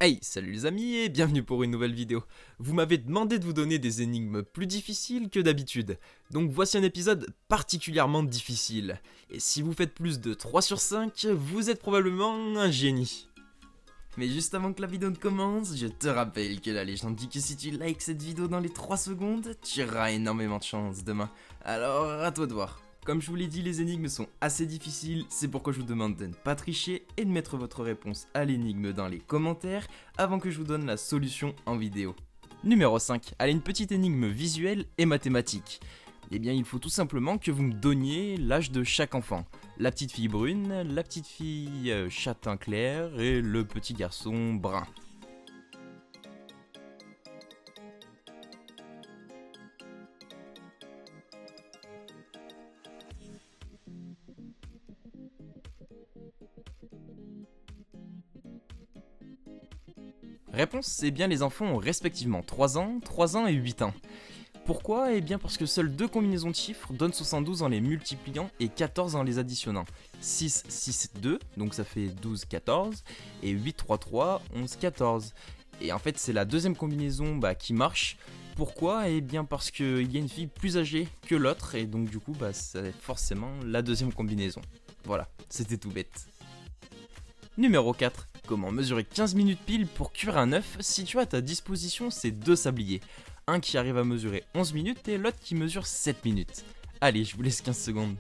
Hey, salut les amis et bienvenue pour une nouvelle vidéo. Vous m'avez demandé de vous donner des énigmes plus difficiles que d'habitude, donc voici un épisode particulièrement difficile. Et si vous faites plus de 3 sur 5, vous êtes probablement un génie. Mais juste avant que la vidéo ne commence, je te rappelle que la légende dit que si tu likes cette vidéo dans les 3 secondes, tu auras énormément de chance demain. Alors à toi de voir. Comme je vous l'ai dit, les énigmes sont assez difficiles, c'est pourquoi je vous demande de ne pas tricher et de mettre votre réponse à l'énigme dans les commentaires avant que je vous donne la solution en vidéo. Numéro 5, allez, une petite énigme visuelle et mathématique. Eh bien, il faut tout simplement que vous me donniez l'âge de chaque enfant. La petite fille brune, la petite fille châtain clair et le petit garçon brun. Réponse, c'est bien, les enfants ont respectivement 3 ans et 8 ans. Pourquoi? Eh bien parce que seules deux combinaisons de chiffres donnent 72 en les multipliant et 14 en les additionnant. 6, 6, 2, donc ça fait 12, 14, et 8, 3, 3, 11, 14. Et en fait c'est la deuxième combinaison qui marche. Pourquoi? Eh bien parce qu'il y a une fille plus âgée que l'autre, et donc du coup c'est forcément la deuxième combinaison. Voilà, c'était tout bête. Numéro 4. Comment mesurer 15 minutes pile pour cuire un œuf si tu as à ta disposition ces deux sabliers? Un qui arrive à mesurer 11 minutes et l'autre qui mesure 7 minutes. Allez, je vous laisse 15 secondes.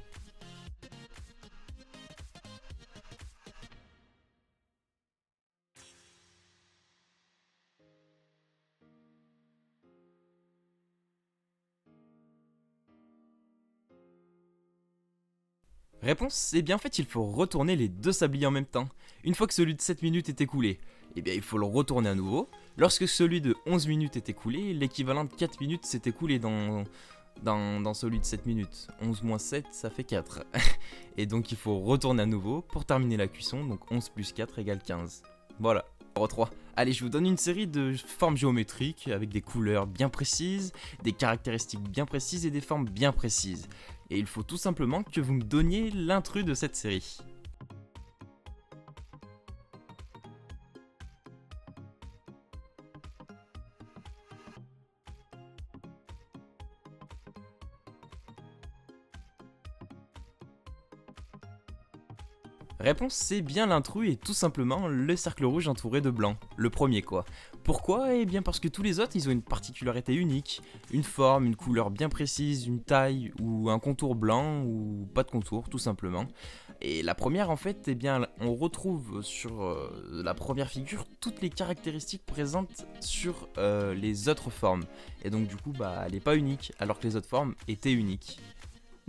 Réponse, eh bien en fait il faut retourner les deux sabliers en même temps. Une fois que celui de 7 minutes est écoulé, eh bien il faut le retourner à nouveau. Lorsque celui de 11 minutes est écoulé, l'équivalent de 4 minutes s'est écoulé dans celui de 7 minutes. 11 moins 7, ça fait 4. Et donc il faut retourner à nouveau pour terminer la cuisson, donc 11 plus 4 égale 15. Voilà. Numéro 3. Allez, je vous donne une série de formes géométriques avec des couleurs bien précises, des caractéristiques bien précises et des formes bien précises. Et il faut tout simplement que vous me donniez l'intrus de cette série. Réponse, c'est bien l'intrus et tout simplement le cercle rouge entouré de blanc. Le premier quoi. Pourquoi? Eh bien parce que tous les autres ils ont une particularité unique. Une forme, une couleur bien précise, une taille ou un contour blanc ou pas de contour tout simplement. Et la première en fait, eh bien on retrouve sur la première figure toutes les caractéristiques présentes sur les autres formes. Et donc du coup elle est pas unique alors que les autres formes étaient uniques.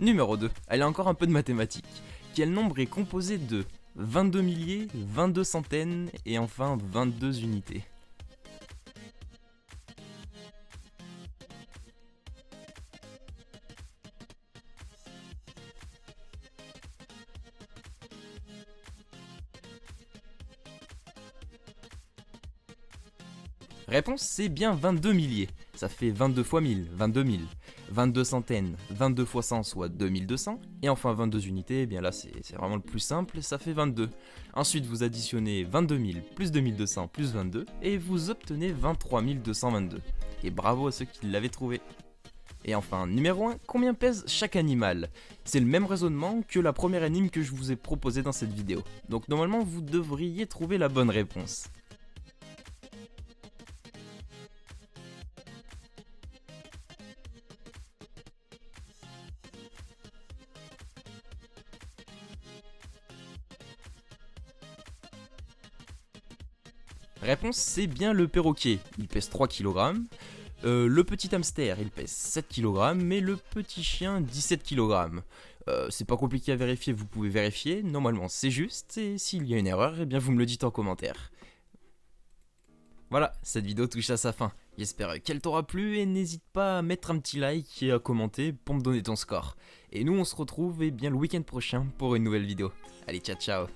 Numéro 2, elle a encore un peu de mathématiques. Quel nombre est composé de 22 milliers, 22 centaines et enfin 22 unités? Réponse, c'est bien 22 milliers. Ça fait 22 fois 1000, 22 000. 22 centaines, 22 fois 100, soit 2200. Et enfin 22 unités, eh bien là c'est vraiment le plus simple, ça fait 22. Ensuite vous additionnez 22 000 plus 2200 plus 22 et vous obtenez 23 222. Et bravo à ceux qui l'avaient trouvé. Et enfin, numéro 1, combien pèse chaque animal? C'est le même raisonnement que la première énigme que je vous ai proposée dans cette vidéo. Donc normalement vous devriez trouver la bonne réponse. Réponse, c'est bien le perroquet, il pèse 3 kg. Le petit hamster, il pèse 7 kg, mais le petit chien, 17 kg. C'est pas compliqué à vérifier, vous pouvez vérifier, normalement c'est juste, et s'il y a une erreur, eh bien vous me le dites en commentaire. Voilà, cette vidéo touche à sa fin. J'espère qu'elle t'aura plu et n'hésite pas à mettre un petit like et à commenter pour me donner ton score. Et nous on se retrouve le week-end prochain pour une nouvelle vidéo. Allez, ciao ciao.